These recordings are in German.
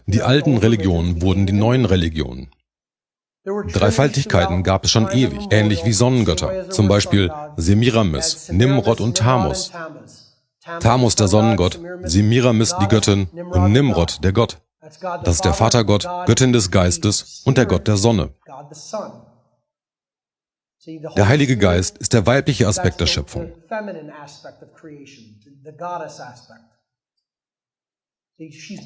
Die alten Religionen wurden die neuen Religionen. Dreifaltigkeiten gab es schon ewig, ähnlich wie Sonnengötter, zum Beispiel Semiramis, Nimrod und Tammuz. Tammuz der Sonnengott, Semiramis die Göttin und Nimrod der Gott. Das ist der Vatergott, Göttin des Geistes und der Gott der Sonne. Der Heilige Geist ist der weibliche Aspekt der Schöpfung.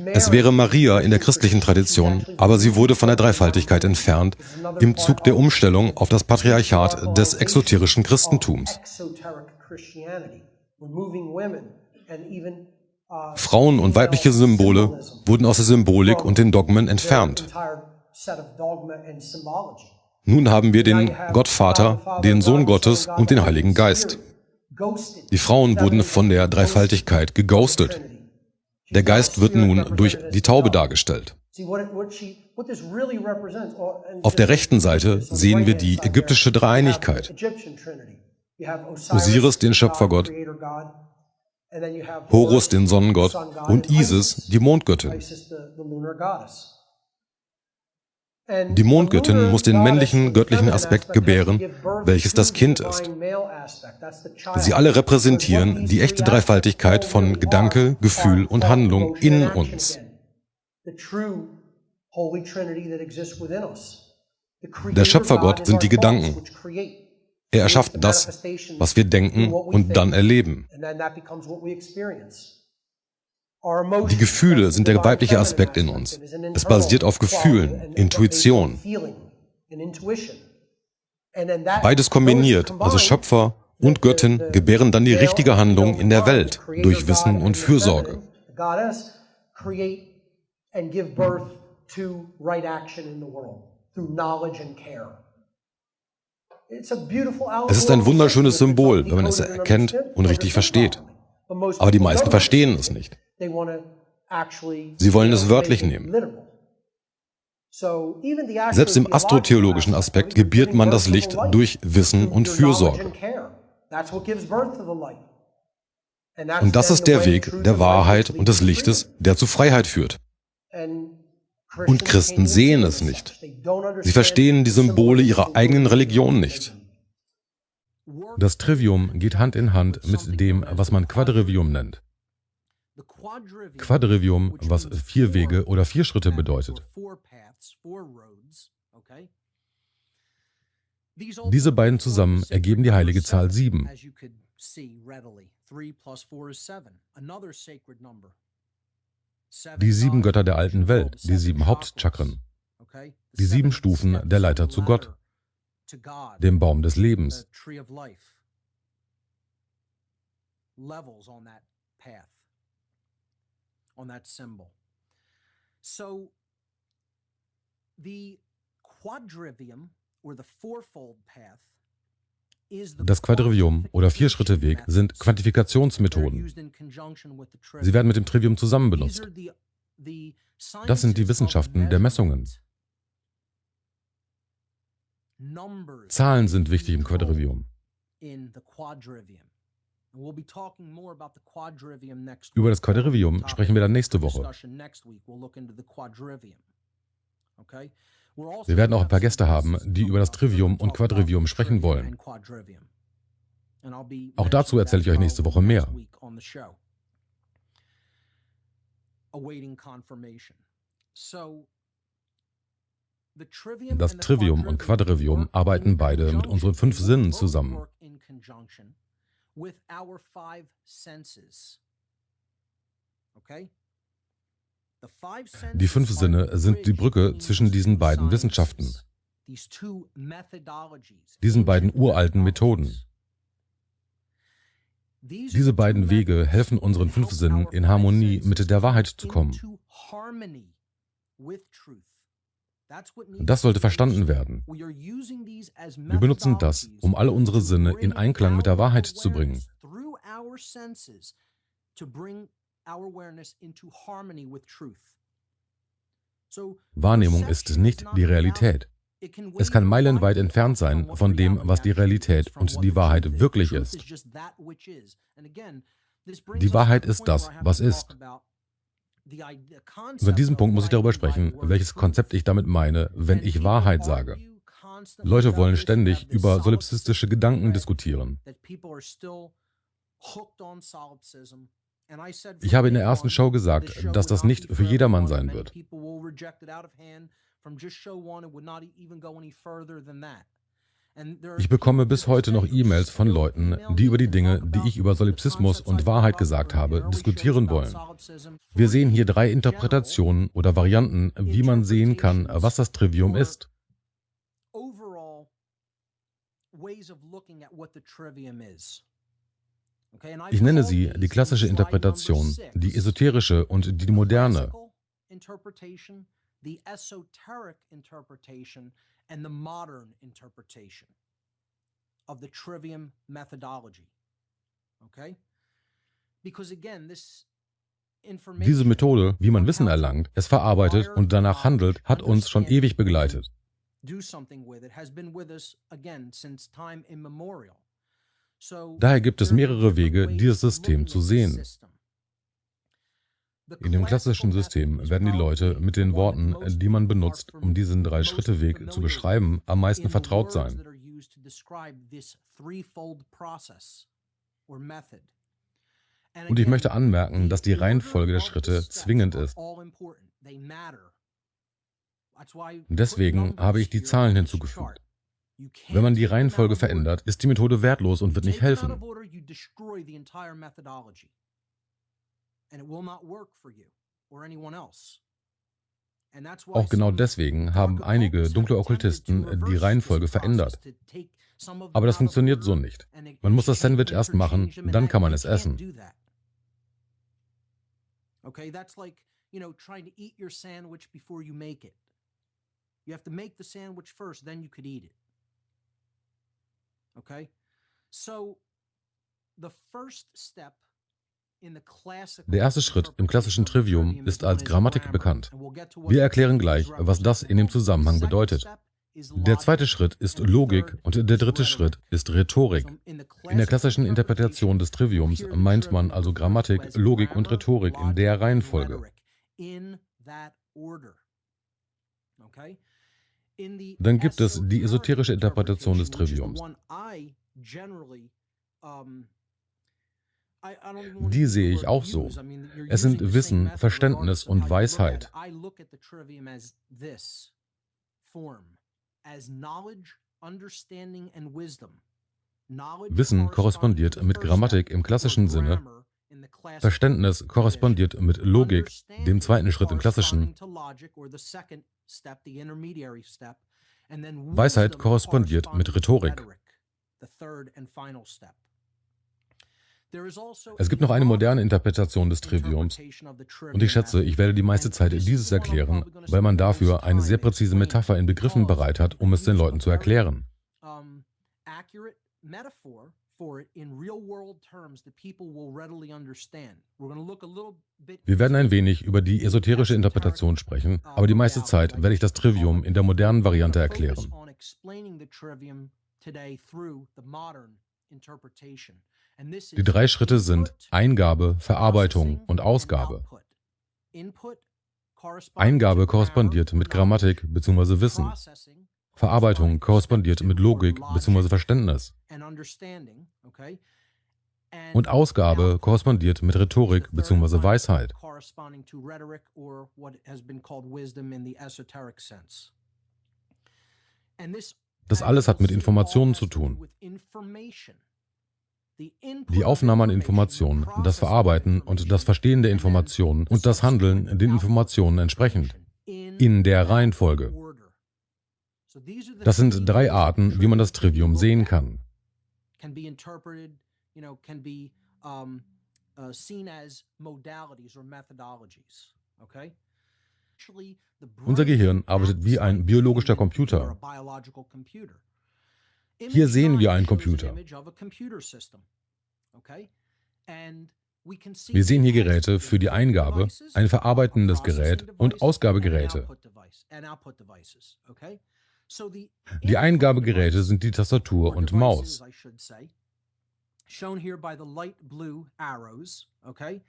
Es wäre Maria in der christlichen Tradition, aber sie wurde von der Dreifaltigkeit entfernt im Zug der Umstellung auf das Patriarchat des exoterischen Christentums. Frauen und weibliche Symbole wurden aus der Symbolik und den Dogmen entfernt. Nun haben wir den Gottvater, den Sohn Gottes und den Heiligen Geist. Die Frauen wurden von der Dreifaltigkeit geghostet. Der Geist wird nun durch die Taube dargestellt. Auf der rechten Seite sehen wir die ägyptische Dreieinigkeit. Osiris, den Schöpfergott, Horus, den Sonnengott und Isis, die Mondgöttin. Die Mondgöttin muss den männlichen, göttlichen Aspekt gebären, welches das Kind ist. Sie alle repräsentieren die echte Dreifaltigkeit von Gedanke, Gefühl und Handlung in uns. Der Schöpfergott sind die Gedanken. Er erschafft das, was wir denken und dann erleben. Die Gefühle sind der weibliche Aspekt in uns. Es basiert auf Gefühlen, Intuition. Beides kombiniert, also Schöpfer und Göttin, gebären dann die richtige Handlung in der Welt durch Wissen und Fürsorge. Es ist ein wunderschönes Symbol, wenn man es erkennt und richtig versteht. Aber die meisten verstehen es nicht. Sie wollen es wörtlich nehmen. Selbst im astrotheologischen Aspekt gebiert man das Licht durch Wissen und Fürsorge. Und das ist der Weg der Wahrheit und des Lichtes, der zu Freiheit führt. Und Christen sehen es nicht. Sie verstehen die Symbole ihrer eigenen Religion nicht. Das Trivium geht Hand in Hand mit dem, was man Quadrivium nennt. Quadrivium, was 4 Wege oder 4 Schritte bedeutet. Diese beiden zusammen ergeben die heilige Zahl 7. Die 7 Götter der alten Welt, die 7 Hauptchakren, die 7 Stufen der Leiter zu Gott, dem Baum des Lebens. Das Quadrivium oder 4-Schritte-Weg sind Quantifikationsmethoden. Sie werden mit dem Trivium zusammen benutzt. Das sind die Wissenschaften der Messungen. Zahlen sind wichtig im Quadrivium. Über das Quadrivium sprechen wir dann nächste Woche. Wir werden auch ein paar Gäste haben, die über das Trivium und Quadrivium sprechen wollen. Auch dazu erzähle ich euch nächste Woche mehr. Das Trivium und Quadrivium arbeiten beide mit unseren 5 Sinnen zusammen. Die 5 Sinne sind die Brücke zwischen diesen beiden Wissenschaften, diesen beiden uralten Methoden. Diese beiden Wege helfen unseren 5 Sinnen in Harmonie mit der Wahrheit zu kommen. Das sollte verstanden werden. Wir benutzen das, um alle unsere Sinne in Einklang mit der Wahrheit zu bringen. Wahrnehmung ist nicht die Realität. Es kann meilenweit entfernt sein von dem, was die Realität und die Wahrheit wirklich ist. Die Wahrheit ist das, was ist. Also an diesem Punkt muss ich darüber sprechen, welches Konzept ich damit meine, wenn ich Wahrheit sage. Leute wollen ständig über solipsistische Gedanken diskutieren. Ich habe in der ersten Show gesagt, dass das nicht für jedermann sein wird. Ich bekomme bis heute noch E-Mails von Leuten, die über die Dinge, die ich über Solipsismus und Wahrheit gesagt habe, diskutieren wollen. Wir sehen hier 3 Interpretationen oder Varianten, wie man sehen kann, was das Trivium ist. Ich nenne sie die klassische Interpretation, die esoterische und die moderne. Diese Methode, wie man Wissen erlangt, es verarbeitet und danach handelt, hat uns schon ewig begleitet. Daher gibt es mehrere Wege, dieses System zu sehen. In dem klassischen System werden die Leute mit den Worten, die man benutzt, um diesen 3-Schritte-Weg zu beschreiben, am meisten vertraut sein. Und ich möchte anmerken, dass die Reihenfolge der Schritte zwingend ist. Deswegen habe ich die Zahlen hinzugefügt. Wenn man die Reihenfolge verändert, ist die Methode wertlos und wird nicht helfen. Auch genau deswegen haben einige dunkle Okkultisten die Reihenfolge verändert. Aber das funktioniert so nicht. Man muss das Sandwich erst machen, dann kann man es essen. Okay, that's like, trying to eat your sandwich before you make it. You have to make the sandwich first, then you could eat it. Okay? So, the first step in the classical... Der erste Schritt im klassischen Trivium ist als Grammatik bekannt. Wir erklären gleich, was das in dem Zusammenhang bedeutet. Der zweite Schritt ist Logik und der dritte Schritt ist Rhetorik. In der klassischen Interpretation des Triviums meint man also Grammatik, Logik und Rhetorik in der Reihenfolge. Dann gibt es die esoterische Interpretation des Triviums. Die sehe ich auch so. Es sind Wissen, Verständnis und Weisheit. Wissen korrespondiert mit Grammatik im klassischen Sinne, Verständnis korrespondiert mit Logik, dem zweiten Schritt im klassischen, Weisheit korrespondiert mit Rhetorik. Es gibt noch eine moderne Interpretation des Triviums und ich schätze, ich werde die meiste Zeit dieses erklären, weil man dafür eine sehr präzise Metapher in Begriffen bereit hat, um es den Leuten zu erklären. Wir werden ein wenig über die esoterische Interpretation sprechen, aber die meiste Zeit werde ich das Trivium in der modernen Variante erklären. Die 3 Schritte sind Eingabe, Verarbeitung und Ausgabe. Eingabe korrespondiert mit Grammatik bzw. Wissen. Verarbeitung korrespondiert mit Logik bzw. Verständnis. Und Ausgabe korrespondiert mit Rhetorik bzw. Weisheit. Das alles hat mit Informationen zu tun. Die Aufnahme an Informationen, das Verarbeiten und das Verstehen der Informationen und das Handeln den Informationen entsprechend. In der Reihenfolge. Das sind 3 Arten, wie man das Trivium sehen kann. Unser Gehirn arbeitet wie ein biologischer Computer. Hier sehen wir einen Computer. Wir sehen hier Geräte für die Eingabe, ein verarbeitendes Gerät und Ausgabegeräte. Die Eingabegeräte sind die Tastatur und Maus. Shown here by the light blue arrows, okay,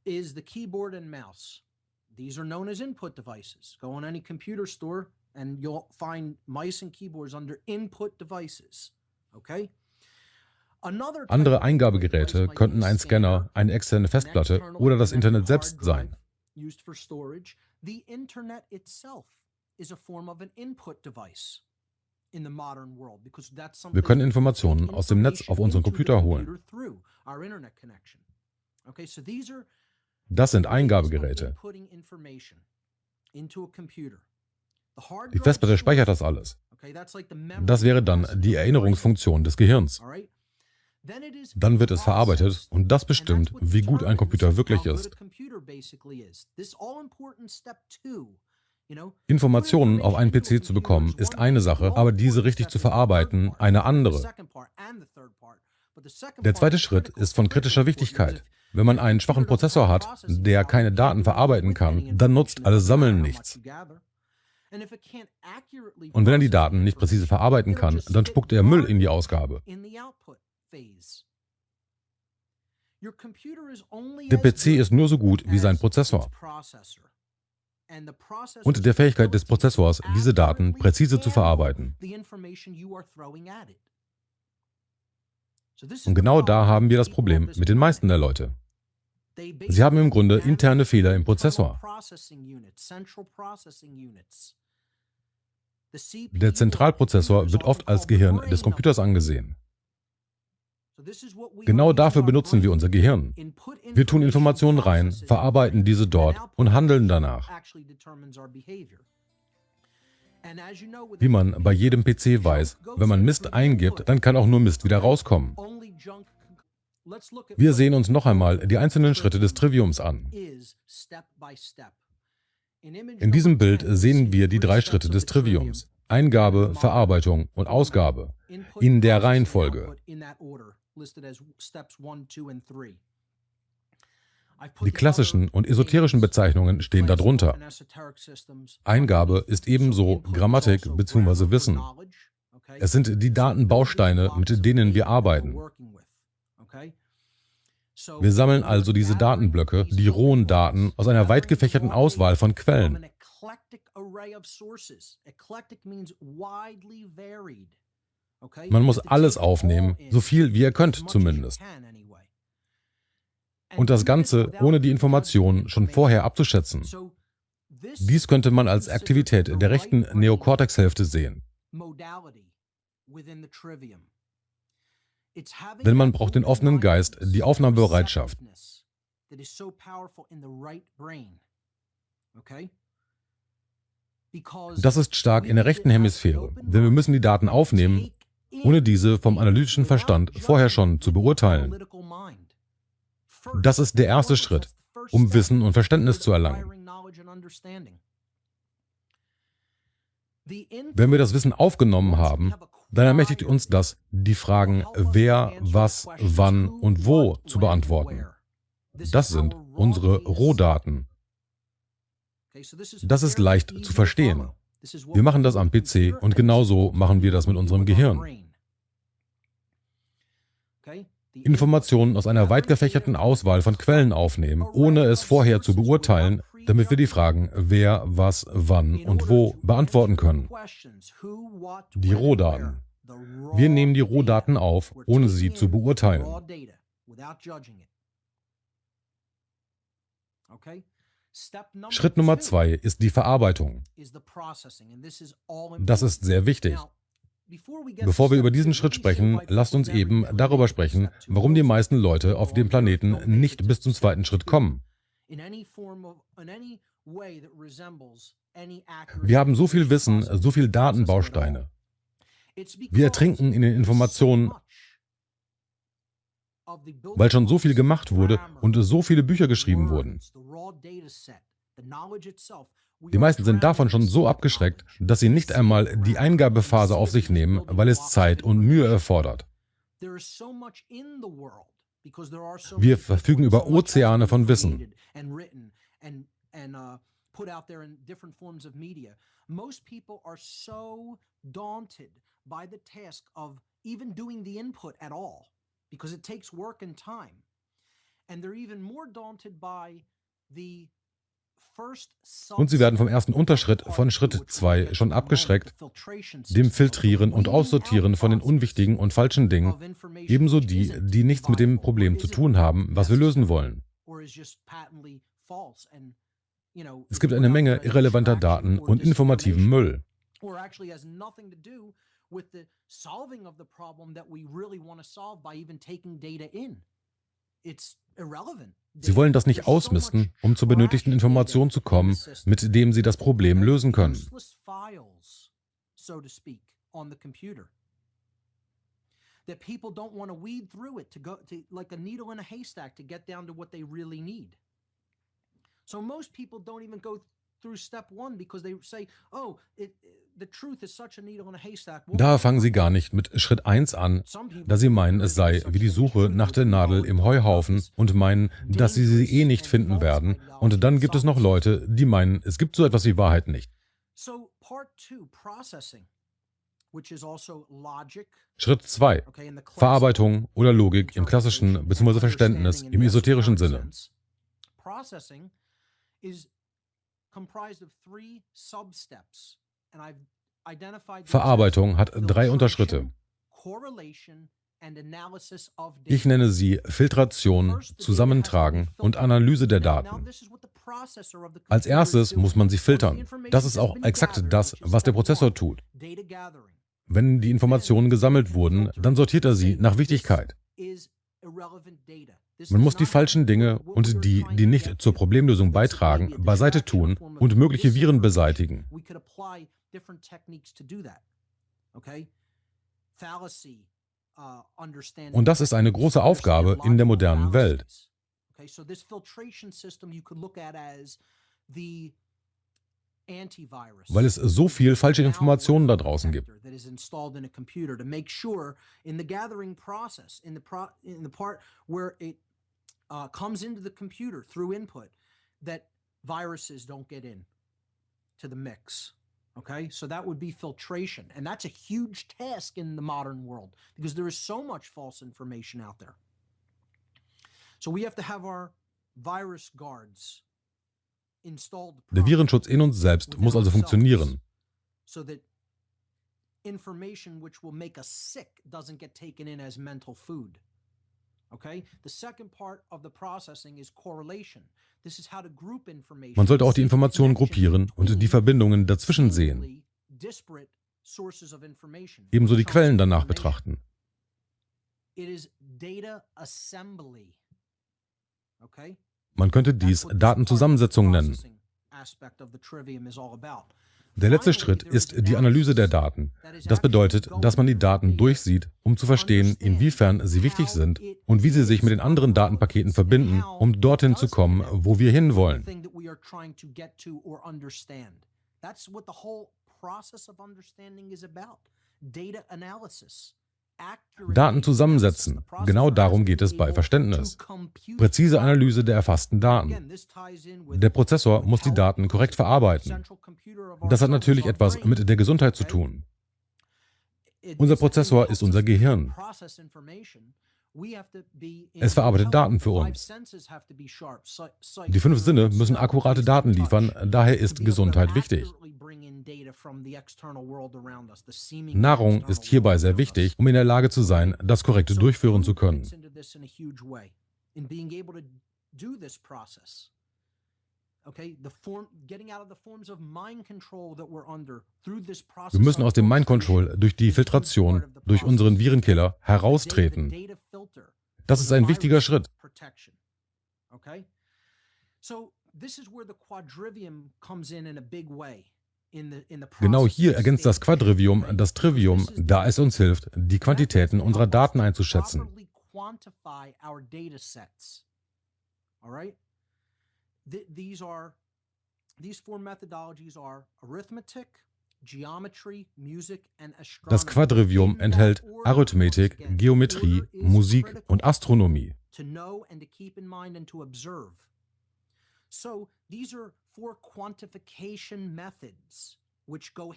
is the keyboard and mouse. These are known as input devices. Go on any computer store and you'll find mice and keyboards under input devices. Okay? Andere Eingabegeräte könnten ein Scanner, eine externe Festplatte oder das Internet selbst sein. The Internet itself is a form of an input device in the modern world because that's something Wir können Informationen aus dem Netz auf unseren Computer holen. Okay, so these are Das sind Eingabegeräte. Die Festplatte speichert das alles. Das wäre dann die Erinnerungsfunktion des Gehirns. Dann wird es verarbeitet und das bestimmt, wie gut ein Computer wirklich ist. Informationen auf einen PC zu bekommen, ist eine Sache, aber diese richtig zu verarbeiten, eine andere. Der zweite Schritt ist von kritischer Wichtigkeit. Wenn man einen schwachen Prozessor hat, der keine Daten verarbeiten kann, dann nutzt alles Sammeln nichts. Und wenn er die Daten nicht präzise verarbeiten kann, dann spuckt er Müll in die Ausgabe. Der PC ist nur so gut wie sein Prozessor und der Fähigkeit des Prozessors, diese Daten präzise zu verarbeiten. Und genau da haben wir das Problem mit den meisten der Leute. Sie haben im Grunde interne Fehler im Prozessor. Der Zentralprozessor wird oft als Gehirn des Computers angesehen. Genau dafür benutzen wir unser Gehirn. Wir tun Informationen rein, verarbeiten diese dort und handeln danach. Wie man bei jedem PC weiß, wenn man Mist eingibt, dann kann auch nur Mist wieder rauskommen. Wir sehen uns noch einmal die einzelnen Schritte des Triviums an. In diesem Bild sehen wir die 3 Schritte des Triviums: Eingabe, Verarbeitung und Ausgabe, in der Reihenfolge. Die klassischen und esoterischen Bezeichnungen stehen darunter. Eingabe ist ebenso Grammatik bzw. Wissen. Es sind die Datenbausteine, mit denen wir arbeiten. Wir sammeln also diese Datenblöcke, die rohen Daten, aus einer weit gefächerten Auswahl von Quellen. Man muss alles aufnehmen, so viel wie ihr könnt zumindest. Und das Ganze ohne die Informationen schon vorher abzuschätzen. Dies könnte man als Aktivität der rechten Neokortexhälfte sehen. Denn man braucht den offenen Geist, die Aufnahmebereitschaft. Das ist stark in der rechten Hemisphäre, denn wir müssen die Daten aufnehmen, ohne diese vom analytischen Verstand vorher schon zu beurteilen. Das ist der erste Schritt, um Wissen und Verständnis zu erlangen. Wenn wir das Wissen aufgenommen haben, dann ermächtigt uns das, die Fragen wer, was, wann und wo zu beantworten. Das sind unsere Rohdaten. Das ist leicht zu verstehen. Wir machen das am PC und genauso machen wir das mit unserem Gehirn. Informationen aus einer weit gefächerten Auswahl von Quellen aufnehmen, ohne es vorher zu beurteilen, damit wir die Fragen wer, was, wann und wo beantworten können. Die Rohdaten. Wir nehmen die Rohdaten auf, ohne sie zu beurteilen. Schritt Nummer 2 ist die Verarbeitung. Das ist sehr wichtig. Bevor wir über diesen Schritt sprechen, lasst uns eben darüber sprechen, warum die meisten Leute auf dem Planeten nicht bis zum zweiten Schritt kommen. Wir haben so viel Wissen, so viele Datenbausteine. Wir ertrinken in den Informationen, weil schon so viel gemacht wurde und so viele Bücher geschrieben wurden. Die meisten sind davon schon so abgeschreckt, dass sie nicht einmal die Eingabephase auf sich nehmen, weil es Zeit und Mühe erfordert. Wir verfügen über Ozeane von Wissen. Most people are so daunted by the task of even doing the input at all, because it takes work and time. And they're even more daunted by the Und sie werden vom ersten Unterschritt von Schritt 2 schon abgeschreckt, dem Filtrieren und Aussortieren von den unwichtigen und falschen Dingen, ebenso die, die nichts mit dem Problem zu tun haben, was wir lösen wollen. Es gibt eine Menge irrelevanter Daten und informativen Müll. Sie wollen das nicht ausmisten, um zur benötigten Information zu kommen, mit dem sie das Problem lösen können. That people don't want to weed through it to go to like a needle in a haystack to get down to what they really need. So most people don't even go through step one because they say, oh, the truth is such a needle in a haystack. Daher fangen sie gar nicht mit Schritt 1 an, da sie meinen, es sei wie die Suche nach der Nadel im Heuhaufen und meinen, dass sie eh nicht finden werden. Und dann gibt es noch Leute, die meinen, es gibt so etwas wie Wahrheit nicht. Schritt 2. Verarbeitung oder Logik im klassischen bzw. Verständnis im esoterischen Sinne. Verarbeitung hat 3 Unterschritte. Ich nenne sie Filtration, Zusammentragen und Analyse der Daten. Als erstes muss man sie filtern. Das ist auch exakt das, was der Prozessor tut. Wenn die Informationen gesammelt wurden, dann sortiert er sie nach Wichtigkeit. Man muss die falschen Dinge und die, die nicht zur Problemlösung beitragen, beiseite tun und mögliche Viren beseitigen. Und das ist eine große Aufgabe in der modernen Welt. Weil es so viel falsche Informationen da draußen gibt. Comes into the computer through input that viruses don't get in to the mix. Okay, so that would be filtration, and that's a huge task in the modern world because there is so much false information out there. So we have to have our virus guards installed. Der Virenschutz in uns selbst muss also funktionieren. So that information which will make us sick doesn't get taken in as mental food. Okay? The second part of the processing is correlation. This is how to group information. Man sollte auch die Informationen gruppieren und die Verbindungen dazwischen sehen. Ebenso die Quellen danach betrachten. It is data assembly. Okay? Man könnte dies Datenzusammensetzung nennen. Der letzte Schritt ist die Analyse der Daten. Das bedeutet, dass man die Daten durchsieht, um zu verstehen, inwiefern sie wichtig sind und wie sie sich mit den anderen Datenpaketen verbinden, um dorthin zu kommen, wo wir hinwollen. Daten zusammensetzen. Genau darum geht es bei Verständnis. Präzise Analyse der erfassten Daten. Der Prozessor muss die Daten korrekt verarbeiten. Das hat natürlich etwas mit der Gesundheit zu tun. Unser Prozessor ist unser Gehirn. Es verarbeitet Daten für uns. Die 5 Sinne müssen akkurate Daten liefern, daher ist Gesundheit wichtig. Nahrung ist hierbei sehr wichtig, um in der Lage zu sein, das Korrekte durchführen zu können. Wir müssen aus dem Mind Control durch die Filtration, durch unseren Virenkiller heraustreten. Das ist ein wichtiger Schritt. Genau hier ergänzt das Quadrivium das Trivium, da es uns hilft, die Quantitäten unserer Daten einzuschätzen. Das Quadrivium enthält Arithmetik, Geometrie, Musik und Astronomie.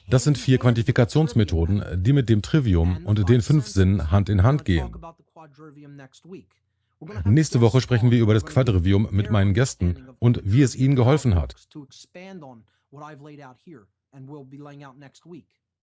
Das sind 4 Quantifikationsmethoden, die mit dem Trivium und den 5 Sinnen Hand in Hand gehen. Nächste Woche sprechen wir über das Quadrivium mit meinen Gästen und wie es ihnen geholfen hat. And we'll be laying out next week.